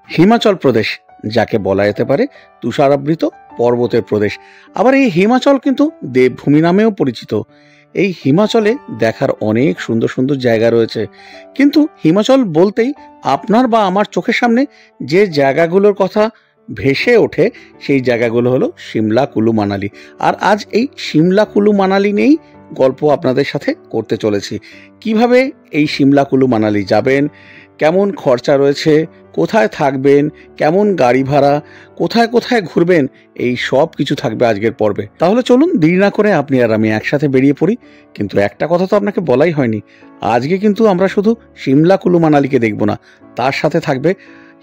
হিমাচল প্রদেশ যাকে বলা যেতে পারে তুষারাবৃত পর্বতের প্রদেশ। আবার এই হিমাচল কিন্তু দেবভূমি নামেও পরিচিত। এই হিমাচলে দেখার অনেক সুন্দর সুন্দর জায়গা রয়েছে, কিন্তু হিমাচল বলতেই আপনার বা আমার চোখের সামনে যে জায়গাগুলোর কথা ভেসে ওঠে সেই জায়গাগুলো হলো সিমলা, কুলু, মানালি। আর আজ এই সিমলা, কুলু, মানালি নিয়েই গল্প আপনাদের সাথে করতে চলেছি। কিভাবে এই সিমলা, কুলু, মানালি যাবেন, কেমন খরচা রয়েছে, কোথায় থাকবেন, কেমন গাড়ি ভাড়া, কোথায় কোথায় ঘুরবেন, এই সব কিছু থাকবে আজকের পর্বে। তাহলে চলুন দেরি না করে আপনি আর আমি একসাথে বেরিয়ে পড়ি। কিন্তু একটা কথা তো আপনাকে বলাই হয়নি, আজকে কিন্তু আমরা শুধু সিমলা, কুলু, মানালিকে দেখব না, তার সাথে থাকবে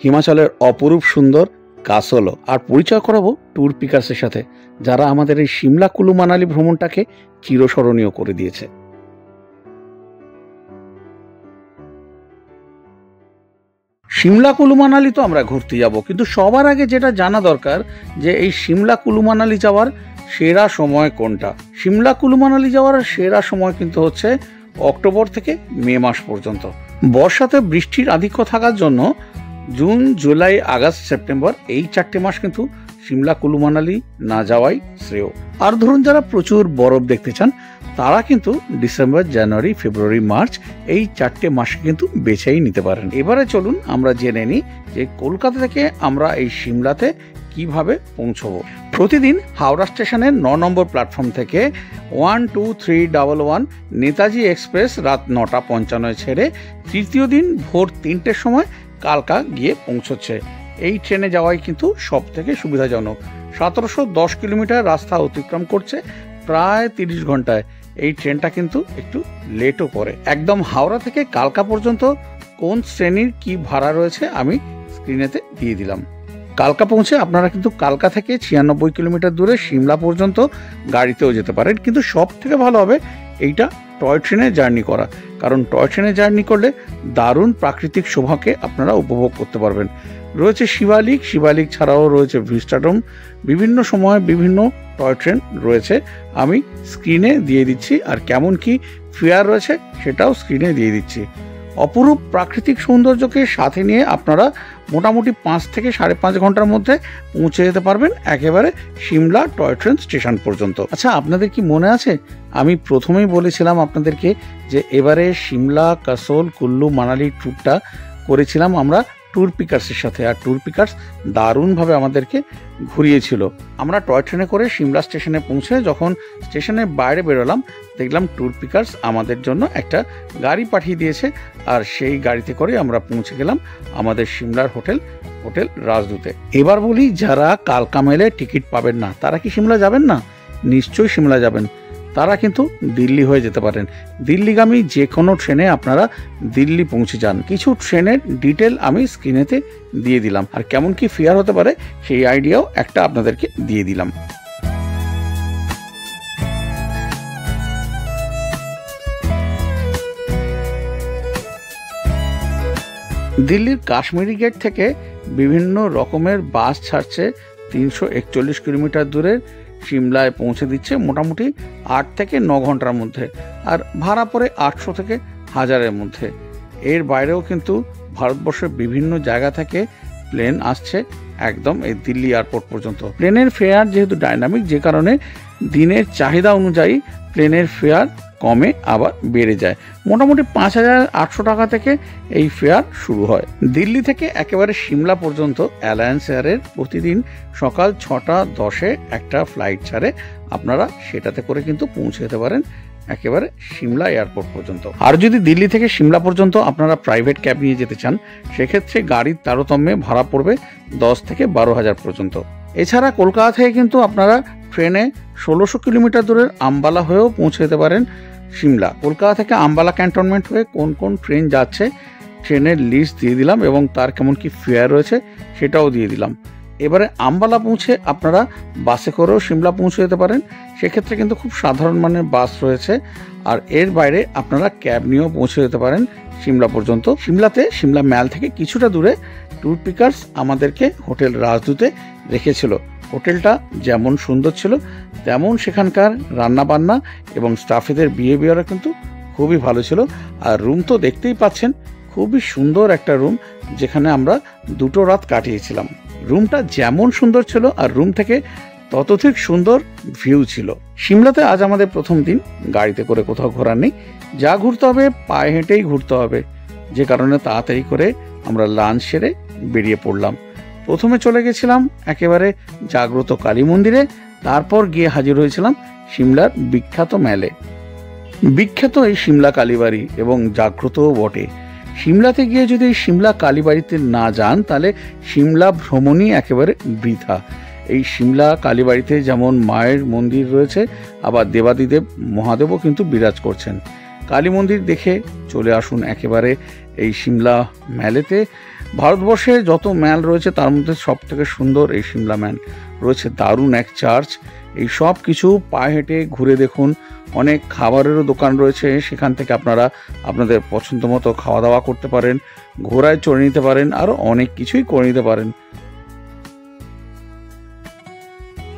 হিমাচলের অপরূপ সুন্দর কাসলও। আর পরিচয় করাবো ট্যুর পিকার্সের সাথে, যারা আমাদের এই সিমলা, কুলু, মানালি ভ্রমণটাকে চিরস্মরণীয় করে দিয়েছে। সিমলা, কুলু, মানালি তো আমরা ঘুরতে যাব, কিন্তু সবার আগে যেটা জানা দরকার যে এই সিমলা, কুলু, মানালি যাওয়ার সেরা সময় কোনটা। সিমলা, কুলু, মানালি যাওয়ার সেরা সময় কিন্তু হচ্ছে অক্টোবর থেকে মে মাস পর্যন্ত। বর্ষাতে বৃষ্টির আধিক্য থাকার জন্য জুন, জুলাই, আগস্ট, সেপ্টেম্বর এই 4টে মাস কিন্তু সিমলা, কুলু, মানালি না যাওয়াই শ্রেয়। আর ধরুন যারা প্রচুর বরফ দেখতে চান তারা কিন্তু ডিসেম্বর, জানুয়ারি, ফেব্রুয়ারি, মার্চ এই 4টে মাসকে কিন্তু বেছেই নিতে পারেন। এবারে চলুন আমরা জেনে নিই যে কলকাতা থেকে আমরা এই সিমলাতে কিভাবে পৌঁছবো। প্রতিদিন হাওড়া স্টেশনের 9 নম্বর প্ল্যাটফর্ম থেকে 12311 নেতাজি এক্সপ্রেস রাত 9:55 ছেড়ে তৃতীয় দিন ভোর 3টের সময় কালকা গিয়ে পৌঁছচ্ছে। এই ট্রেনে যাওয়াই কিন্তু সব থেকে সুবিধাজনক। 1710 কিলোমিটার রাস্তা অতিক্রম করছে প্রায় 30 ঘন্টায়। এই ট্রেনটা কিন্তু একটু লেটও করে। একদম হাওড়া থেকে কালকা পর্যন্ত কোন শ্রেণীর কি ভাড়া রয়েছে আমি স্ক্রিনেতে দিয়ে দিলাম। কালকা পৌঁছে আপনারা কিন্তু কালকা থেকে 96 কিলোমিটার দূরে সিমলা পর্যন্ত গাড়িতেও যেতে পারেন, কিন্তু সব থেকে ভালো হবে এইটা টয় ট্রেনে জার্নি করা, কারণ টয় ট্রেনে জার্নি করলে দারুণ প্রাকৃতিক শোভাকে আপনারা উপভোগ করতে পারবেন। রয়েছে শিবালিক, শিবালিক ছাড়াও রয়েছে ভিস্টাডোম, বিভিন্ন সময় বিভিন্ন টয় ট্রেন রয়েছে, আমি স্ক্রিনে দিয়ে দিচ্ছি। আর কেমন কি ফেয়ার রয়েছে সেটাও স্ক্রিনে দিয়ে দিচ্ছি। অপরূপ প্রাকৃতিক সৌন্দর্যকে সাথে নিয়ে আপনারা মোটামুটি 5 থেকে 5.5 ঘন্টার মধ্যে পৌঁছে যেতে পারবেন একেবারে সিমলা টয় ট্রেন স্টেশন পর্যন্ত। আচ্ছা, আপনাদের কি মনে আছে আমি প্রথমেই বলেছিলাম আপনাদেরকে যে এবারে সিমলা, কাসল, কুল্লু, মানালি ট্যুরটা করেছিলাম আমরা ট্যুর পিকার্সের সাথে, আর ট্যুর পিকার্স দারুণভাবে আমাদেরকে ঘুরিয়েছিল। আমরা টয় ট্রেনে করে সিমলা স্টেশনে পৌঁছে যখন স্টেশনের বাইরে বেরোলাম দেখলাম ট্যুর পিকার্স আমাদের জন্য একটা গাড়ি পাঠিয়ে দিয়েছে, আর সেই গাড়িতে করে আমরা পৌঁছে গেলাম আমাদের সিমলার হোটেল রাজদূতে। এবার বলি, যারা কালকা মেলে টিকিট পাবেন না তারা কি সিমলা যাবেন না? নিশ্চয়ই সিমলা যাবেন। তারা কিন্তু দিল্লি হয়ে যেতে পারেন। দিল্লিগামী যে কোনো ট্রেনে আপনারা দিল্লি পৌঁছে যান। কিছু ট্রেনের ডিটেল আমি স্ক্রিনেতে দিয়ে দিলাম, আর কেমন কি ফেয়ার হতে পারে সেই আইডিয়াও একটা আপনাদেরকে দিয়ে দিলাম। দিল্লির কাশ্মীরি গেট থেকে বিভিন্ন রকমের বাস ছাড়ছে 341 কিলোমিটার দূরের সিমলায় পৌঁছে দিচ্ছে মোটামুটি 8 থেকে 9 ঘন্টার মধ্যে, আর ভাড়া পড়ে 800 থেকে 1000-এর মধ্যে। এর বাইরেও কিন্তু ভারতবর্ষের বিভিন্ন জায়গা থেকে প্লেন আসছে একদম এই দিল্লি এয়ারপোর্ট পর্যন্ত। প্লেনের ফেয়ার যেহেতু ডাইনামিক, যে কারণে দিনের চাহিদা অনুযায়ী প্লেনের ফেয়ার কমে আবার বেড়ে যায়। মোটামুটি 5800 টাকা থেকে এই ফেয়ার শুরু হয়। দিল্লি থেকে একেবারে সিমলা পর্যন্ত অ্যালায়েন্স এয়ারের প্রতিদিন সকাল 6:10-এ একটা ফ্লাইট ছাড়ে, আপনারা সেটাতে করে কিন্তু পৌঁছে যেতে পারেন একেবারে সিমলা এয়ারপোর্ট পর্যন্ত। আর যদি দিল্লি থেকে সিমলা পর্যন্ত আপনারা প্রাইভেট ক্যাব নিয়ে যেতে চান সেক্ষেত্রে গাড়ির তারতম্যে ভাড়া পড়বে 10 থেকে 12,000 পর্যন্ত। এছাড়া কলকাতা থেকে কিন্তু আপনারা ট্রেনে 1600 কিলোমিটার দূরের আম্বালা হয়েও পৌঁছে যেতে পারেন সিমলা। কলকাতা থেকে আম্বালা ক্যান্টনমেন্ট হয়ে কোন কোন ট্রেন যাচ্ছে ট্রেনের লিস্ট দিয়ে দিলাম, এবং তার কেমন কি ফেয়ার রয়েছে সেটাও দিয়ে দিলাম। এবারে আম্বালা পৌঁছে আপনারা বাসে করেও সিমলা পৌঁছে যেতে পারেন, সেক্ষেত্রে কিন্তু খুব সাধারণ মানের বাস রয়েছে। আর এর বাইরে আপনারা ক্যাব নিয়েও পৌঁছে যেতে পারেন সিমলা পর্যন্ত। সিমলাতে সিমলা ম্যাল থেকে কিছুটা দূরে ট্যুর পিকার্স আমাদেরকে হোটেল রাজদূতে রেখেছিল। হোটেলটা যেমন সুন্দর ছিল তেমন সেখানকার রান্নাবান্না এবং স্টাফেদের বিহেভিয়ারও কিন্তু খুবই ভালো ছিল। আর রুম তো দেখতেই পাচ্ছেন খুবই সুন্দর একটা রুম, যেখানে আমরা 2টো রাত কাটিয়েছিলাম। রুমটা যেমন সুন্দর ছিল আর রুম থেকে ততোধিক সুন্দর ভিউ ছিল। সিমলাতে আজ আমাদের প্রথম দিন। গাড়িতে করে কোথাও ঘোরার নেই, যা ঘুরতে হবে পায়ে হেঁটেই ঘুরতে হবে, যে কারণে তাড়াতাড়ি করে আমরা লাঞ্চ সেরে বেরিয়ে পড়লাম। প্রথমে চলে গেছিলাম একেবারে জাগ্রত কালী মন্দিরে, তারপর গিয়ে হাজির হয়েছিলাম সিমলার বিখ্যাত মেলে। বিখ্যাত এই সিমলা কালীবাড়ি এবং জাগ্রতও বটে। সিমলাতে গিয়ে যদি এই সিমলা কালীবাড়িতে না যান তাহলে সিমলা ভ্রমণই একেবারে বৃথা। এই সিমলা কালীবাড়িতে যেমন মায়ের মন্দির রয়েছে, আবার দেবাদিদেব মহাদেবও কিন্তু বিরাজ করছেন। কালী মন্দির দেখে চলে আসুন একেবারে এই সিমলা মেলেতে। ভারতবর্ষে যত ম্যাল রয়েছে তার মধ্যে সব থেকে সুন্দর এই সিমলা ম্যাল রয়েছে। দারুণ এক চার্চ। এই সব কিছু পায়ে হেঁটে ঘুরে দেখুন। অনেক খাবারেরও দোকান রয়েছে, সেখান থেকে আপনারা আপনাদের পছন্দ মতো খাওয়া দাওয়া করতে পারেন, ঘোড়ায় চড়ে নিতে পারেন, আরও অনেক কিছুই করে নিতে পারেন।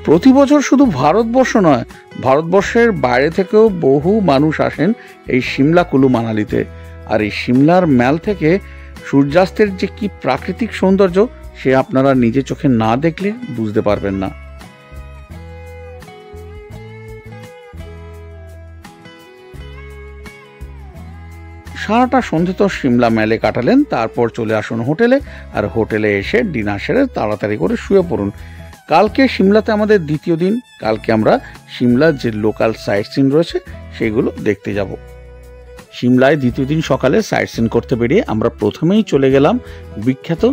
প্রতি বছর শুধু ভারতবর্ষ নয়, ভারতবর্ষের বাইরে থেকেও বহু মানুষ আসেন এই সিমলা কুলু মানালিতে। আর এই সিমলার ম্যাল থেকে সূর্যাস্তের যে কি প্রাকৃতিক সৌন্দর্য, সে আপনারা নিজে চোখে না দেখলে বুঝতে পারবেন না। সারাটা সন্ধে তো সিমলা মেলে কাটালেন, তারপর চলে আসুন হোটেলে, আর হোটেলে এসে ডিনার সেরে তাড়াতাড়ি করে শুয়ে পড়ুন। কালকে সিমলাতে আমাদের দ্বিতীয় দিন। কালকে আমরা সিমলার যে লোকাল সাইট সিন রয়েছে সেগুলো দেখতে যাব। সিমলায় দ্বিতীয় দিন সকালে সাইট সিন করতে বেরিয়ে আমরা প্রথমেই চলে গেলাম বিখ্যাত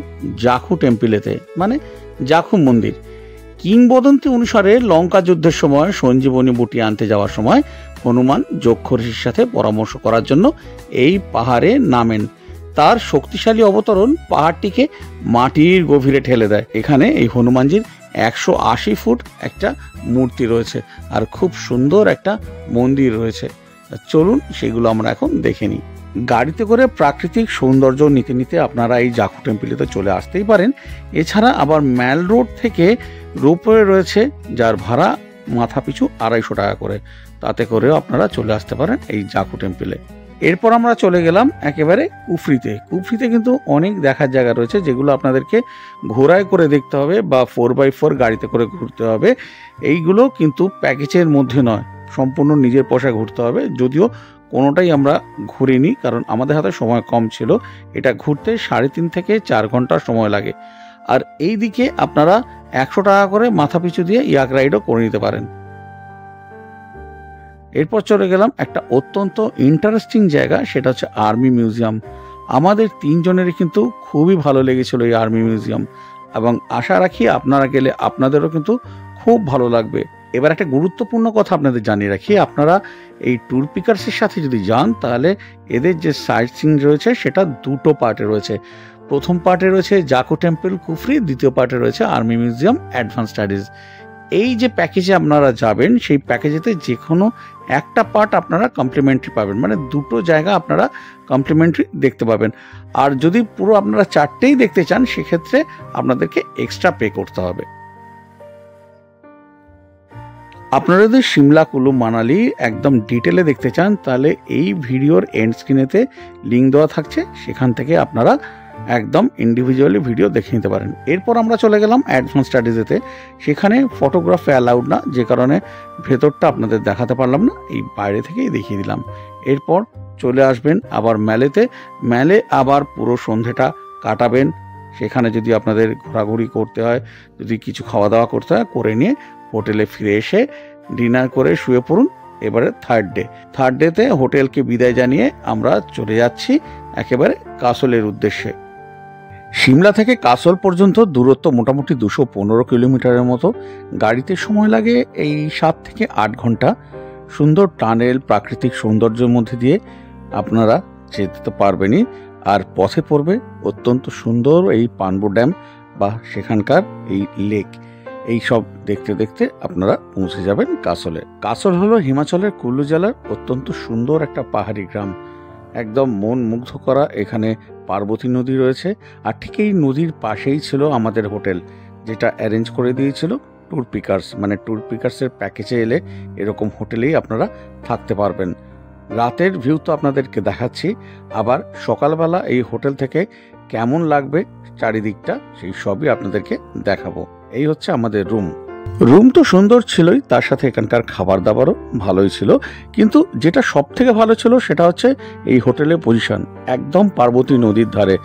জাখু টেম্পলেতে, মানে জাখু মন্দির। কিংবদন্তি অনুসারে লঙ্কা যুদ্ধের সময় সঞ্জীবনী বুটি আনতে যাওয়ার সময় হনুমান যক্ষ ঋষির সাথে পরামর্শ করার জন্য এই পাহাড়ে নামেন। তার শক্তিশালী অবতরণ পাহাড়টিকে মাটির গভীরে ঠেলে দেয়। এখানে এই হনুমানজির 180 ফুট একটা মূর্তি রয়েছে, আর খুব সুন্দর একটা মন্দির রয়েছে। চলুন সেগুলো আমরা এখন দেখে নিই। গাড়িতে করে প্রাকৃতিক সৌন্দর্য নিতে নিতে আপনারা এই জাখু টেম্পলেতে চলে আসতেই পারেন। এছাড়া আবার ম্যাল রোড থেকে রোপওয়ে রয়েছে, যার ভাড়া মাথা পিছু 250 টাকা করে। তাতে করেও আপনারা চলে আসতে পারেন এই জাখু টেম্পলে। এরপর আমরা চলে গেলাম একেবারে কুফরিতে। কুফরিতে কিন্তু অনেক দেখার জায়গা রয়েছে, যেগুলো আপনাদেরকে ঘোড়ায় করে দেখতে হবে বা 4x4 গাড়িতে করে ঘুরতে হবে। এইগুলো কিন্তু প্যাকেজের মধ্যে নয়, সম্পূর্ণ নিজের পয়সায় ঘুরতে হবে। যদিও কোনোটাই আমরা ঘুরিনি, কারণ আমাদের হাতে সময় কম ছিল। এটা ঘুরতে 3.5 থেকে 4 ঘন্টা সময় লাগে। আর এই দিকে আপনারা 100 টাকা করে মাথা পিছু দিয়ে ইয়াক রাইডও করে নিতে পারেন। এরপর চলে গেলাম একটা অত্যন্ত ইন্টারেস্টিং জায়গা, সেটা হচ্ছে আর্মি মিউজিয়াম। আমাদের 3 জনেরই কিন্তু খুবই ভালো লেগেছিল এই আর্মি মিউজিয়াম, এবং আশা রাখি আপনারা গেলে আপনাদেরও কিন্তু খুব ভালো লাগবে। এবার একটা গুরুত্বপূর্ণ কথা আপনাদের জানিয়ে রাখি, আপনারা এই ট্যুর পিকার্সের সাথে যদি যান তাহলে এদের যে সাইট সিন রয়েছে সেটা 2টো পার্টে রয়েছে। প্রথম পার্টে রয়েছে জাখু টেম্পল কুফরি, দ্বিতীয় পার্টে রয়েছে আর্মি মিউজিয়াম অ্যাডভান্স স্টাডিজ। এই যে প্যাকেজে আপনারা যাবেন সেই প্যাকেজেতে যে কোনো একটা পার্ট আপনারা কমপ্লিমেন্টারি পাবেন, মানে 2টো জায়গা আপনারা কমপ্লিমেন্টারি দেখতে পাবেন। আর যদি পুরো আপনারা 4টেই দেখতে চান সেক্ষেত্রে আপনাদেরকে এক্সট্রা পে করতে হবে। আপনারা যদি সিমলা কুলু মানালি একদম ডিটেলে দেখতে চান তাহলে এই ভিডিওর এন্ড স্ক্রিনেতে লিঙ্ক দেওয়া থাকছে, সেখান থেকে আপনারা একদম ইন্ডিভিজুয়ালি ভিডিও দেখে নিতে পারেন। এরপর আমরা চলে গেলাম অ্যাডভান্স স্টাডিজেতে। সেখানে ফটোগ্রাফি অ্যালাউড না, যে কারণে ভেতরটা আপনাদের দেখাতে পারলাম না, এই বাইরে থেকেই দেখিয়ে দিলাম। এরপর চলে আসবেন আবার মেলেতে। মেলে আবার পুরো সন্ধেটা কাটাবেন। সেখানে যদি আপনাদের ঘোরাঘুরি করতে হয়, যদি কিছু খাওয়া দাওয়া করতে হয়, করে নিয়ে হোটেলে ফিরে এসে ডিনার করে শুয়ে পড়ুন। এবারে থার্ড ডেতে হোটেলকে বিদায় জানিয়ে আমরা চলে যাচ্ছি একেবারে কাসলের উদ্দেশ্যে। সিমলা থেকে কাসল পর্যন্ত দূরত্ব মোটামুটি 215 কিলোমিটারের মতো। গাড়িতে সময় লাগে এই 7 থেকে 8 ঘন্টা। সুন্দর টানেল, প্রাকৃতিক সৌন্দর্যের মধ্যে দিয়ে আপনারা যেতে তো পারবেনই, আর পথে পড়বে অত্যন্ত সুন্দর এই পানবো ড্যাম বা সেখানকার এই লেক। এই সব দেখতে দেখতে আপনারা পৌঁছে যাবেন কাসলে। কাসল হলো হিমাচলের কুল্লু জেলার অত্যন্ত সুন্দর একটা পাহাড়ি গ্রাম, একদম মন মুগ্ধ করা। এখানে পার্বতী নদী রয়েছে, আর ঠিক এই নদীর পাশেই ছিল আমাদের হোটেল, যেটা অ্যারেঞ্জ করে দিয়েছিল ট্যুর পিকার্স। মানে ট্যুর পিকার্সের প্যাকেজে এলে এরকম হোটেলেই আপনারা থাকতে পারবেন। রাতের ভিউ তো আপনাদেরকে দেখাচ্ছি, আবার সকালবেলা এই হোটেল থেকে কেমন লাগবে চারিদিকটা সেই সবই আপনাদেরকে দেখাবো। এই হচ্ছে আমাদের রুম তো সুন্দর ছিলই, তার সাথে এখানকার খাবার দাবারও ভালোই ছিল। কিন্তু যেটা সব থেকে ভালো ছিল সেটা হচ্ছে এই হোটেলের পজিশন একদম পার্বতী নদীর ধারে,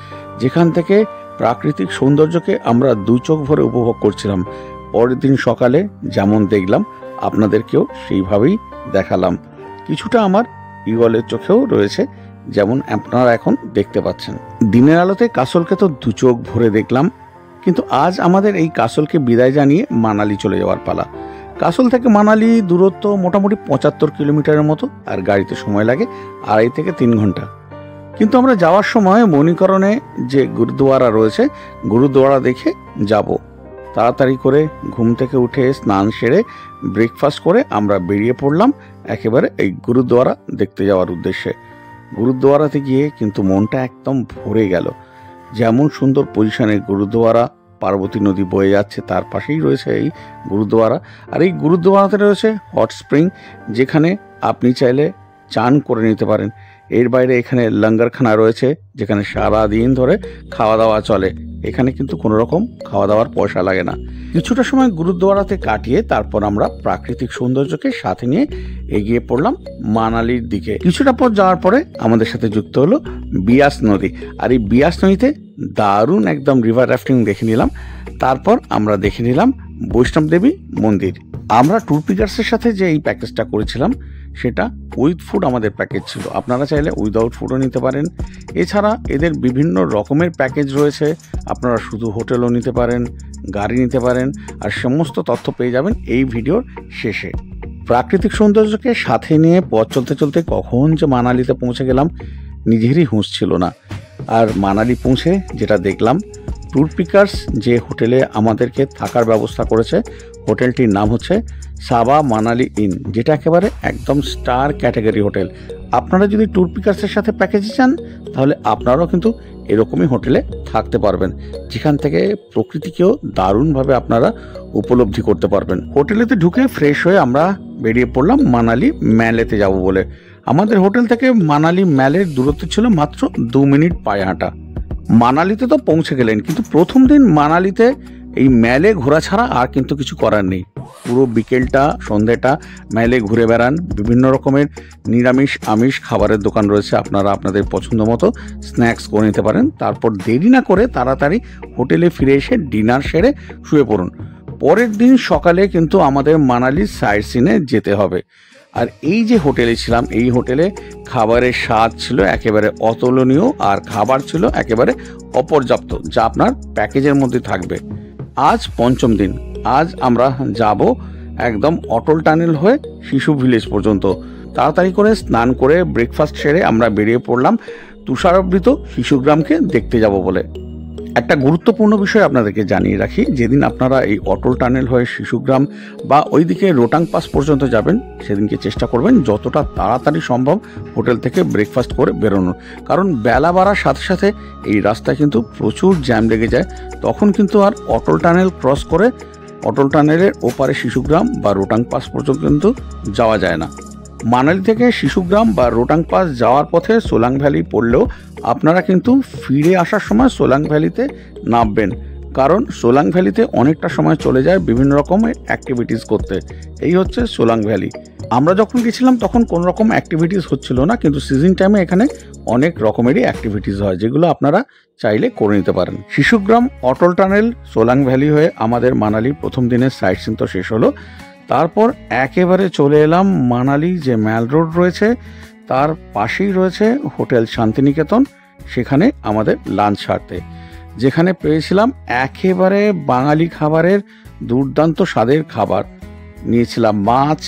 যেখান থেকে প্রাকৃতিক সৌন্দর্যকে আমরা দু চোখ ভরে উপভোগ করছিলাম। পরের দিন সকালে যেমন দেখলাম আপনাদেরকেও সেইভাবেই দেখালাম। কিছুটা আমার ইগলের চোখেও রয়েছে, যেমন আপনারা এখন দেখতে পাচ্ছেন। দিনের আলোতে কাসলকে তো দু চোখ ভরে দেখলাম, কিন্তু আজ আমাদের এই কাসলকে বিদায় জানিয়ে মানালি চলে যাওয়ার পালা। কাসল থেকে মানালি দূরত্ব মোটামুটি 75 কিলোমিটারের মতো, আর গাড়িতে সময় লাগে 2.5 থেকে 3 ঘন্টা। কিন্তু আমরা যাওয়ার সময় মণিকরণে যে গুরুদুয়ারা রয়েছে, গুরুদুয়ারা দেখে যাব। তাড়াতাড়ি করে ঘুম থেকে উঠে স্নান সেরে ব্রেকফাস্ট করে আমরা বেরিয়ে পড়লাম একেবারে এই গুরুদুয়ারা দেখতে যাওয়ার উদ্দেশ্যে। গুরুদুয়ারাতে গিয়ে কিন্তু মনটা একদম ভরে গেল। যেমন সুন্দর পজিশনে গুরুদুয়ারা, পার্বতী নদী বয়ে যাচ্ছে, তার পাশেই রয়েছে এই গুরুদুয়ারা। আর এই গুরুদুয়ারাতে রয়েছে হট স্প্রিং, যেখানে আপনি চাইলে চান করে নিতে পারেন। এর বাইরে এখানে লঙ্গরখানা রয়েছে, যেখানে সারা দিন ধরে খাওয়া দাওয়া চলে। এখানে কিন্তু কোনো রকম খাওয়া দাওয়ার পয়সা লাগে না। কিছুটা সময় গুরুদুয়ারাতে কাটিয়ে তারপর আমরা প্রাকৃতিক সৌন্দর্যকে সাথে নিয়ে এগিয়ে পড়লাম মানালির দিকে। কিছুটা পর যাওয়ার পরে আমাদের সাথে যুক্ত হলো বিয়াস নদী। আর এই বিয়াস নদীতে দারুণ একদম রিভার রাফটিং দেখে নিলাম। তারপর আমরা দেখে নিলাম বৈষ্ণব দেবী মন্দির। আমরা ট্যুর পিকার্সের সাথে যে এই প্যাকেজটা করেছিলাম সেটা উইথ ফুড আমাদের প্যাকেজ ছিল। আপনারা চাইলে উইদাউট ফুডও নিতে পারেন। এছাড়া এদের বিভিন্ন রকমের প্যাকেজ রয়েছে, আপনারা শুধু হোটেলও নিতে পারেন, গাড়ি নিতে পারেন। আর সমস্ত তথ্য পেয়ে যাবেন এই ভিডিওর শেষে। প্রাকৃতিক সৌন্দর্যকে সাথে নিয়ে পথ চলতে চলতে কখন যে মানালিতে পৌঁছে গেলাম নিজেরই হুঁশ ছিল না। আর মানালি পৌঁছে যেটা দেখলাম, ট্যুর পিকার্স যে হোটেলে আমাদেরকে থাকার ব্যবস্থা করেছে, হোটেলটির নাম হচ্ছে সাবা মানালি ইন, যেটা একেবারে একদম স্টার ক্যাটাগরি হোটেল। আপনারা যদি ট্যুর পিকার্সের সাথে প্যাকেজে চান তাহলে আপনারাও কিন্তু এরকমই হোটেলে থাকতে পারবেন, যেখান থেকে প্রকৃতিকেও দারুণভাবে আপনারা উপলব্ধি করতে পারবেন। হোটেলেতে ঢুকে ফ্রেশ হয়ে আমরা বেরিয়ে পড়লাম মানালি ম্যালেতে যাব বলে। আমাদের হোটেল থেকে মানালি ম্যালের দূরত্ব ছিল মাত্র 2 মিনিট পায়ে হাঁটা। মানালিতে তো পৌঁছে গেলেন, কিন্তু প্রথম দিন মানালিতে এই ম্যালে ঘোরা ছাড়া আর কিন্তু কিছু করার নেই। পুরো বিকেলটা সন্ধ্যেটা ম্যালে ঘুরে বেড়ান। বিভিন্ন রকমের নিরামিষ আমিষ খাবারের দোকান রয়েছে, আপনারা আপনাদের পছন্দ মতো স্ন্যাক্স করে নিতে পারেন। তারপর দেরি না করে তাড়াতাড়ি হোটেলে ফিরে এসে ডিনার সেরে শুয়ে পড়ুন। পরের দিন সকালে কিন্তু আমাদের মানালির সাইট সিনে যেতে হবে। আর এই যে হোটেলে ছিলাম, এই হোটেলে খাবারের স্বাদ ছিল একেবারে অতুলনীয়, আর খাবার ছিল একেবারে অপর্যাপ্ত, যা আপনার প্যাকেজের মধ্যে থাকবে। আজ পঞ্চম দিন। আজ আমরা যাব একদম অটল টানেল হয়ে শিশু ভিলেজ পর্যন্ত। তাড়াতাড়ি করে স্নান করে ব্রেকফাস্ট সেরে আমরা বেরিয়ে পড়লাম তুষারাবৃত শিশুগ্রামকে দেখতে যাব বলে। একটা গুরুত্বপূর্ণ বিষয় আপনাদেরকে জানিয়ে রাখি, যেদিন আপনারা এই অটল টানেল হয়ে শিশুগ্রাম বা ওইদিকে রোটাং পাস পর্যন্ত যাবেন, সেদিনকে চেষ্টা করবেন যতটা তাড়াতাড়ি সম্ভব হোটেল থেকে ব্রেকফাস্ট করে বেরোনোর। কারণ বেলা বাড়ার সাথে সাথে এই রাস্তায় কিন্তু প্রচুর জ্যাম লেগে যায়। তখন কিন্তু আর অটল টানেল ক্রস করে অটল টানেলের ওপারে শিশুগ্রাম বা রোটাং পাস পর্যন্ত কিন্তু যাওয়া যায় না। মানালি থেকে শিশুগ্রাম বা রোটাং পাস যাওয়ার পথে সোলাং ভ্যালি পড়লেও আপনারা কিন্তু ফিরে আসার সময় সোলাং ভ্যালিতে নামবেন, কারণ সোলাং ভ্যালিতে অনেকটা সময় চলে যায় বিভিন্ন রকমের অ্যাক্টিভিটিস করতে। এই হচ্ছে সোলাং ভ্যালি। আমরা যখন গেছিলাম তখন কোনো রকম অ্যাক্টিভিটিস হচ্ছিল না, কিন্তু সিজন টাইমে এখানে অনেক রকমেরই অ্যাক্টিভিটিস হয়, যেগুলো আপনারা চাইলে করে নিতে পারেন। শিশুগ্রাম, অটল টানেল, সোলাং ভ্যালি হয়ে আমাদের মানালির প্রথম দিনের সাইট সিন তো শেষ হলো। তারপর একেবারে চলে এলাম মানালি যে ম্যাল রোড রয়েছে তার পাশেই রয়েছে হোটেল শান্তিনিকেতন। সেখানে আমাদের লাঞ্চ সারতে, যেখানে পেয়েছিলাম একেবারে বাঙালি খাবারের দুর্দান্ত স্বাদের খাবার। নিয়েছিলাম মাছ,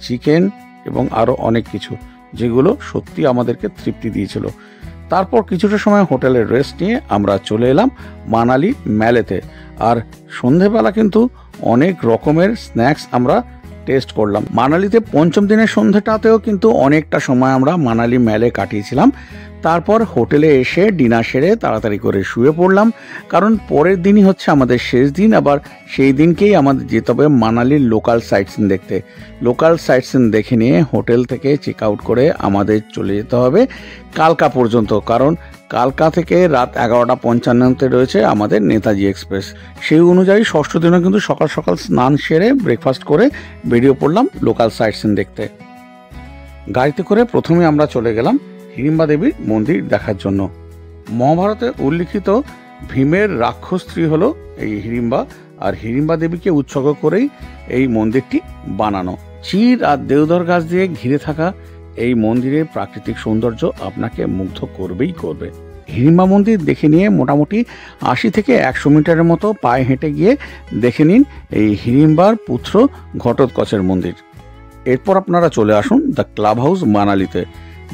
চিকেন এবং আরও অনেক কিছু, যেগুলো সত্যি আমাদেরকে তৃপ্তি দিয়েছিল। তারপর কিছুটা সময় হোটেলের রেস্ট নিয়ে আমরা চলে এলাম মানালি ম্যালেতে। আর সন্ধেবেলা কিন্তু অনেক রকমের স্ন্যাক্স আমরা টেস্ট করলাম। মানালিতে পঞ্চম দিনের সন্ধ্যাটাতেও কিন্তু অনেকটা সময় আমরা মানালি ম্যালে কাটিয়েছিলাম। তারপর হোটেলে এসে ডিনার সেরে তাড়াতাড়ি করে শুয়ে পড়লাম, কারণ পরের দিনই হচ্ছে আমাদের শেষ দিন। আবার সেই দিনকেই আমাদের যেতে হবে মানালির লোকাল সাইট সিন দেখতে। লোকাল সাইট সিন দেখে নিয়ে হোটেল থেকে চেক আউট করে আমাদের চলে যেতে হবে কালকা পর্যন্ত, কারণ কালকা থেকে রাত 11:55 রয়েছে আমাদের নেতাজি এক্সপ্রেস। সেই অনুযায়ী ষষ্ঠ দিনও কিন্তু সকাল সকাল স্নান সেরে ব্রেকফাস্ট করে বেরিয়ে পড়লাম লোকাল সাইট সিন দেখতে। গাড়িতে করে প্রথমে আমরা চলে গেলাম হিড়িম্বা দেবীর মন্দির দেখার জন্য। মহাভারতে উল্লিখিত ভীমের রাক্ষস স্ত্রী হলো এই হিড়িম্বা, আর হিড়িম্বা দেবীকে উৎসর্গ করেই এই মন্দিরটি বানানো। চির আর দেওধর গাছ দিয়ে ঘিরে থাকা এই মন্দিরের প্রাকৃতিক সৌন্দর্য আপনাকে মুগ্ধ করবেই করবে। হিড়িম্বা মন্দির দেখে নিয়ে মোটামুটি 80 থেকে 100 মিটারের মতো পায়ে হেঁটে গিয়ে দেখে নিন এই হিড়িম্বার পুত্র ঘটোৎকচের মন্দির। এরপর আপনারা চলে আসুন দ্য ক্লাব হাউস মানালিতে।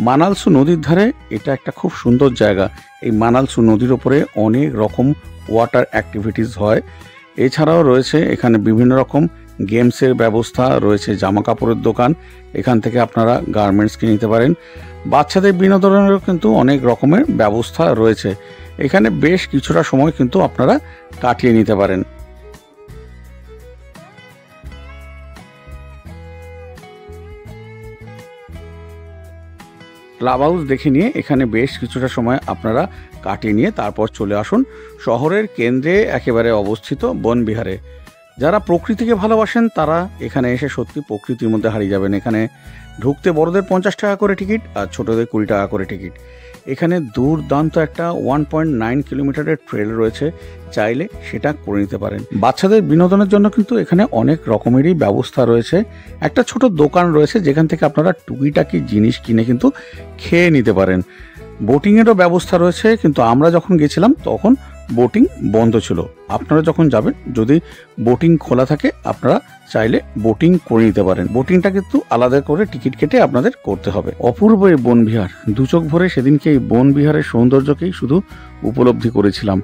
মানালসু নদীর ধারে এটা একটা খুব সুন্দর জায়গা। এই মানালসু নদীর ওপরে অনেক রকম ওয়াটার অ্যাক্টিভিটিস হয়। এছাড়াও রয়েছে এখানে বিভিন্ন রকম গেমসের ব্যবস্থা রয়েছে, জামা কাপড়ের দোকান, এখান থেকে আপনারা গার্মেন্টস কিনে নিতে পারেন। বাচ্চাদের বিনোদনেরও কিন্তু অনেক রকমের ব্যবস্থা রয়েছে। এখানে বেশ কিছুটা সময় কিন্তু আপনারা কাটিয়ে নিতে পারেন। ক্লাব হাউস দেখে নিয়ে এখানে বেশ কিছুটা সময় আপনারা কাটিয়ে নিয়ে তারপর চলে আসুন শহরের কেন্দ্রে একেবারে অবস্থিত বনবিহারে। যারা প্রকৃতিকে ভালোবাসেন তারা এখানে এসে সত্যি প্রকৃতির মধ্যে হারিয়ে যাবেন। এখানে ঢুকতে বড়দের 50 টাকা করে টিকিট আর ছোটদের 20 টাকা করে টিকিট। এখানে দুর্দান্ত একটা 1.9 কিলোমিটারের ট্রেল রয়েছে, চাইলে সেটা করে নিতে পারেন। বাচ্চাদের বিনোদনের জন্য কিন্তু এখানে অনেক রকমেরই ব্যবস্থা রয়েছে। একটা ছোট দোকান রয়েছে যেখান থেকে আপনারা টুকিটাকি জিনিস কিনে কিন্তু খেয়ে নিতে পারেন। বোটিংয়েরও ব্যবস্থা রয়েছে, কিন্তু আমরা যখন গেছিলাম তখন বোটিং বন্ধ ছিল। আপনারা যখন যাবেন যদি বোটিং খোলা থাকে আপনারা চাইলে বোটিং করে নিতে পারেন। বোটিংটা কিন্তু আলাদা করে টিকিট কেটে আপনাদের করতে হবে। অপূর্ব এই বনবিহার, দু চোখ ভরে সেদিনকে এই বনবিহারের সৌন্দর্যকেই শুধু উপলব্ধি করেছিলাম।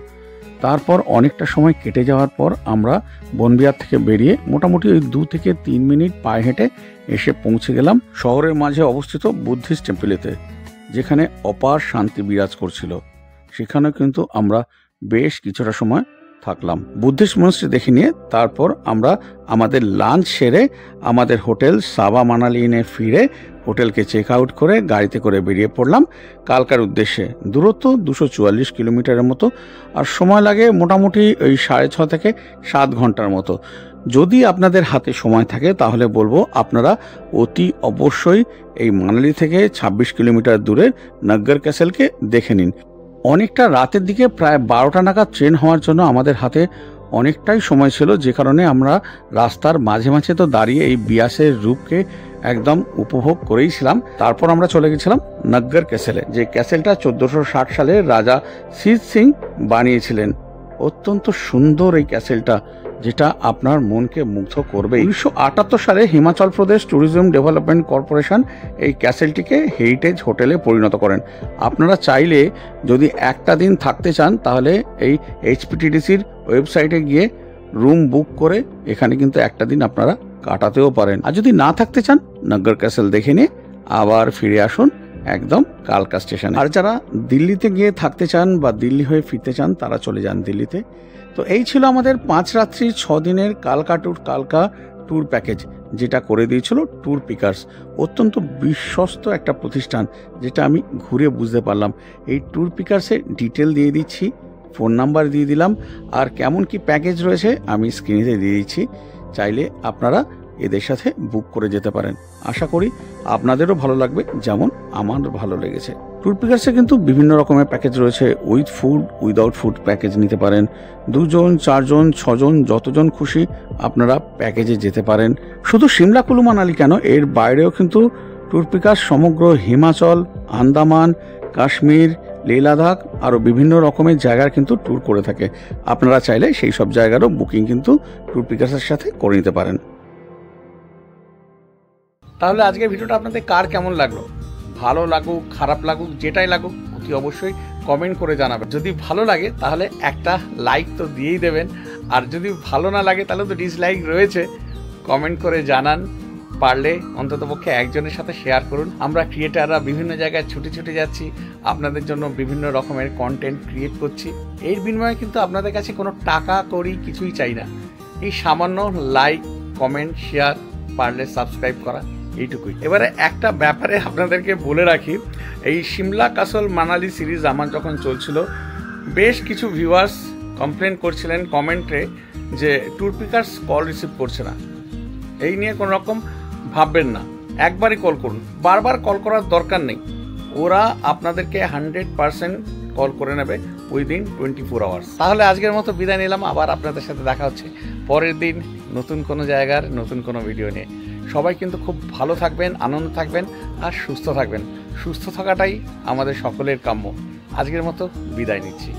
তারপর অনেকটা সময় কেটে যাওয়ার পর আমরা বনবিহার থেকে বেরিয়ে মোটামুটি ওই 2 থেকে 3 মিনিট পায়ে হেঁটে এসে পৌঁছে গেলাম শহরের মাঝে অবস্থিত বুদ্ধিস্ট টেম্পলেতে, যেখানে অপার শান্তি বিরাজ করছিল। সেখানে কিন্তু আমরা বেশ কিছুটা সময় থাকলাম। বুদ্ধিস্ট মনস্ট্রি দেখে নিয়ে তারপর আমরা আমাদের লাঞ্চ সেরে আমাদের হোটেল সাবা মানালি ইনে ফিরে হোটেলকে চেক আউট করে গাড়িতে করে বেরিয়ে পড়লাম কালকার উদ্দেশ্যে। দূরত্ব 244 কিলোমিটারের মতো, আর সময় লাগে মোটামুটি ওই 6.5 থেকে 7 ঘন্টার মতো। যদি আপনাদের হাতে সময় থাকে তাহলে বলবো আপনারা অতি অবশ্যই এই মানালি থেকে 26 কিলোমিটার দূরের নগ্গর ক্যাসেলকে দেখে নিন। অনেকটা রাতের দিকে প্রায় 12টা নাগাদ ট্রেন হওয়ার জন্য আমাদের হাতে অনেকটাই সময় ছিল, যে কারণে আমরা রাস্তার মাঝে মাঝে তো দাঁড়িয়ে এই বিয়াসের রূপকে একদম উপভোগ করেইছিলাম। তারপর আমরা চলে গেছিলাম নগ্গর ক্যাসেলে, যে ক্যাসেলটা 1460 সালে রাজা সিদ সিং বানিয়েছিলেন। অত্যন্ত সুন্দর এই ক্যাসেলটা, যেটা আপনার মনকে মুগ্ধ করবে। 1978 সালে Himachal Pradesh tourism development corporation এই ক্যাসেলটিকে হেরিটেজ হোটেলে পরিণত করেন। আপনারা চাইলে যদি একটা দিন থাকতে চান তাহলে এই HPTDCর ওয়েবসাইটে গিয়ে রুম বুক করে এখানে কিন্তু একটা দিন আপনারা কাটাতেও পারেন। আর যদি না থাকতে চান নগ্গর ক্যাসেল দেখে নিয়ে আবার ফিরে আসুন একদম কালকা স্টেশনে। আর যারা দিল্লিতে গিয়ে থাকতে চান বা দিল্লি হয়ে ফিরতে চান তারা চলে যান দিল্লিতে। তো এই ছিল আমাদের 5 রাত্রি 6 দিনের কালকা ট্যুর প্যাকেজ, যেটা করে দিয়েছিল ট্যুর পিকার্স। অত্যন্ত বিশ্বস্ত একটা প্রতিষ্ঠান, যেটা আমি ঘুরে বুঝতে পারলাম। এই ট্যুর পিকার্সের ডিটেল দিয়ে দিচ্ছি, ফোন নাম্বার দিয়ে দিলাম, আর কেমন কি প্যাকেজ রয়েছে আমি স্ক্রিনে দিয়ে দিচ্ছি। চাইলে আপনারা এদের সাথে বুক করে যেতে পারেন। আশা করি আপনাদেরও ভালো লাগবে যেমন আমার ভালো লেগেছে। ট্যুর পিকার্সে কিন্তু বিভিন্ন রকমের প্যাকেজ রয়েছে। With food, without food package নিতে পারেন। 2 জন, 4 জন, 6 জন, যতজন খুশি আপনারা প্যাকেজে যেতে পারেন। শুধু সিমলা কুলু মানালি কেন, এর বাইরেও কিন্তু ট্যুর পিকার্স সমগ্র হিমাচল, আন্দামান, কাশ্মীর, লে লাদাখ আরও বিভিন্ন রকমের জায়গার কিন্তু ট্যুর করে থাকে। আপনারা চাইলে সেই সব জায়গারও বুকিং কিন্তু ট্যুর পিকার্সের সাথে করে নিতে পারেন। তাহলে আজকের ভিডিওটা আপনাদের কার কেমন লাগলো? ভালো লাগুক, খারাপ লাগুক, যেটাই লাগুক অতি অবশ্যই কমেন্ট করে জানাবেন। যদি ভালো লাগে তাহলে একটা লাইক তো দিয়েই দেবেন, আর যদি ভালো না লাগে তাহলে তো ডিসলাইক রয়েছে, কমেন্ট করে জানান। পারলে অন্ততপক্ষে একজনের সাথে শেয়ার করুন। আমরা ক্রিয়েটাররা বিভিন্ন জায়গায় ছুটে ছুটে যাচ্ছি, আপনাদের জন্য বিভিন্ন রকমের কন্টেন্ট ক্রিয়েট করছি। এর বিনিময়ে কিন্তু আপনাদের কাছে কোনো টাকা কড়ি কিছুই চাই না, এই সামান্য লাইক, কমেন্ট, শেয়ার, পারলে সাবস্ক্রাইব করা, এইটুকুই। এবারে একটা ব্যাপারে আপনাদেরকে বলে রাখি, এই সিমলা কাসল মানালি সিরিজ আমার যখন চলছিল, বেশ কিছু ভিউয়ার্স কমপ্লেন করছিলেন কমেন্টে যে ট্যুর পিকার্স কল রিসিভ করছে না। এই নিয়ে কোনো রকম ভাববেন না, একবারই কল করুন, বারবার কল করার দরকার নেই। ওরা আপনাদেরকে 100% কল করে নেবে উইদিন 24 আওয়ার্স। তাহলে আজকের মতো বিদায় নিলাম, আবার আপনাদের সাথে দেখা হচ্ছে পরের দিন নতুন কোনো জায়গার নতুন কোনো ভিডিও নিয়ে। সবাই কিন্তু খুব ভালো থাকবেন, আনন্দ থাকবেন আর সুস্থ থাকবেন। সুস্থ থাকাটাই আমাদের সকলের কাম্য। আজকের মতো বিদায় নিচ্ছি।